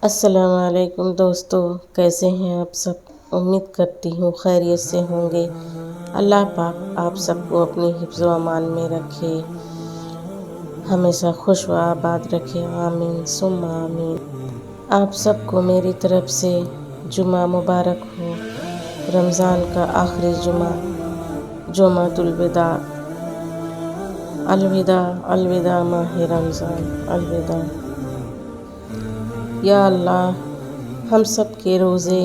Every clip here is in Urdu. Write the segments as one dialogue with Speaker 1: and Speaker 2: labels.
Speaker 1: السلام علیکم دوستو، کیسے ہیں آپ سب؟ امید کرتی ہوں خیریت سے ہوں گے۔ اللہ پاک آپ سب کو اپنی حفظ و امان میں رکھے، ہمیشہ خوش و آباد رکھے، آمین ثم آمین۔ آپ سب کو میری طرف سے جمعہ مبارک ہو۔ رمضان کا آخری جمعہ، جمعۃ الوداع۔ الوداع الوداع ماہ رمضان، الوداع۔ یا اللہ، ہم سب کے روزے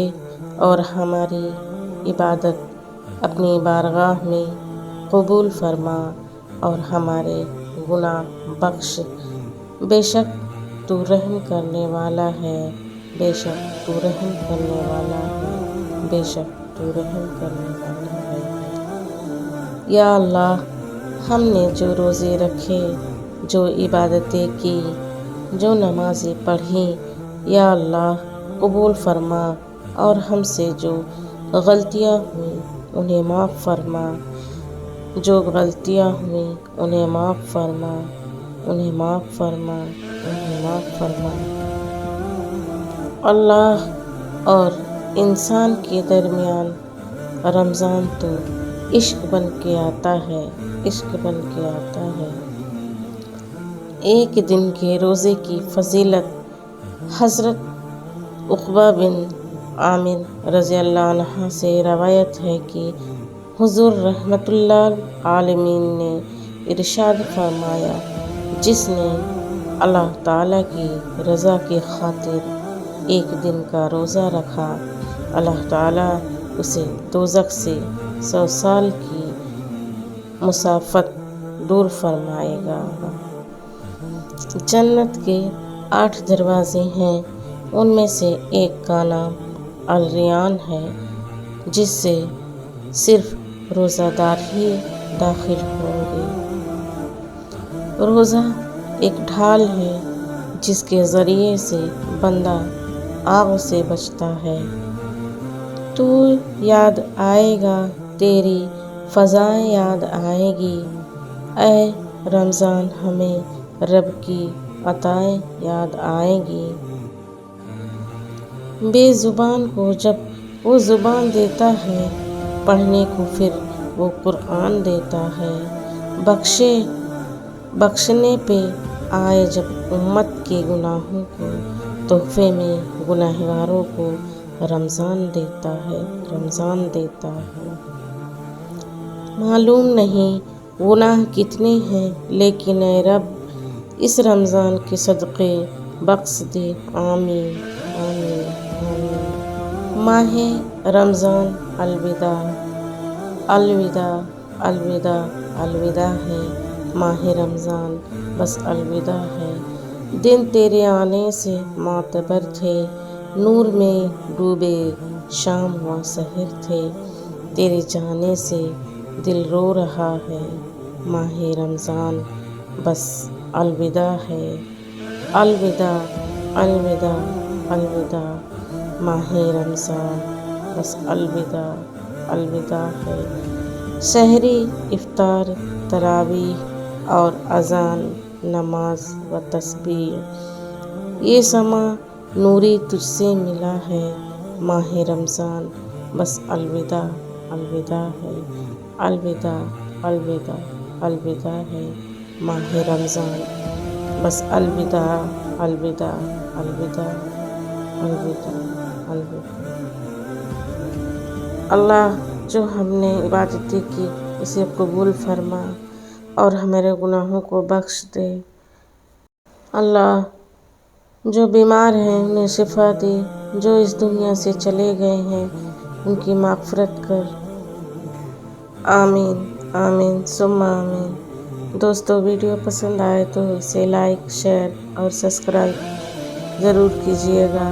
Speaker 1: اور ہماری عبادت اپنی بارگاہ میں قبول فرما اور ہمارے گناہ بخش۔ بے شک تو رحم کرنے والا ہے، بے شک تو رحم کرنے والا ہے، بے شک تو رحم کرنے والا ہے۔ یا اللہ، ہم نے جو روزے رکھے، جو عبادتیں کی، جو نمازیں پڑھیں، یا اللہ قبول فرما اور ہم سے جو غلطیاں ہوئیں انہیں معاف فرما، جو غلطیاں ہوئیں انہیں معاف فرما، انہیں معاف فرما، انہیں معاف فرما۔ اللہ اور انسان کے درمیان رمضان تو عشق بن کے آتا ہے، عشق بن کے آتا ہے۔ ایک دن کے روزے کی فضیلت حضرت عقبہ بن عامر رضی اللہ عنہ سے روایت ہے کہ حضور رحمت اللہ عالمین نے ارشاد فرمایا، جس نے اللہ تعالیٰ کی رضا کی خاطر ایک دن کا روزہ رکھا، اللہ تعالیٰ اسے دوزخ سے 100 سال کی مسافت دور فرمائے گا۔ جنت کے 8 دروازے ہیں، ان میں سے ایک کا نام الریان ہے، جس سے صرف روزہ دار ہی داخل ہوں گے۔ روزہ ایک ڈھال ہے جس کے ذریعے سے بندہ آگ سے بچتا ہے۔ تو یاد آئے گا، تیری فضائیں یاد آئیں گی، اے رمضان ہمیں رب کی عطائیں یاد آئیں گی۔ بے زبان کو جب وہ زبان دیتا ہے پڑھنے کو، پھر وہ قرآن دیتا ہے۔ بخشنے پہ آئے جب امت کے گناہوں کو، تحفے میں گنہگاروں کو رمضان دیتا ہے، رمضان دیتا ہے۔ معلوم نہیں گناہ کتنے ہیں، لیکن اے رب اس رمضان کے صدقے بخش دے، آمین آمین آمین۔ ماہ رمضان الوداع، الوداع الوداع الوداع ہے۔ ماہ رمضان بس الوداع ہے۔ دن تیرے آنے سے معتبر تھے، نور میں ڈوبے شام و سحر تھے، تیرے جانے سے دل رو رہا ہے۔ ماہ رمضان بس الوداع ہے، الوداع الوداع الوداع۔ ماہ رمضان بس الوداع الوداع ہے۔ سحری، افطار، تراویح اور اذان، نماز و تسبیح، یہ سماں نوری تجھ سے ملا ہے۔ ماہ رمضان بس الوداع الوداع ہے، الوداع الوداع الوداع ہے۔ ماہ رمضان بس الوداع الوداع الوداع الوداع الوداع۔ اللہ جو ہم نے عبادتیں کی اسے قبول فرما اور ہمارے گناہوں کو بخش دے۔ اللہ جو بیمار ہیں انہیں شفا دے، جو اس دنیا سے چلے گئے ہیں ان کی مغفرت کر، آمین آمین ثم آمین۔ دوستو، ویڈیو پسند آئے تو اسے لائک، شیئر اور سبسکرائب ضرور کیجیے گا۔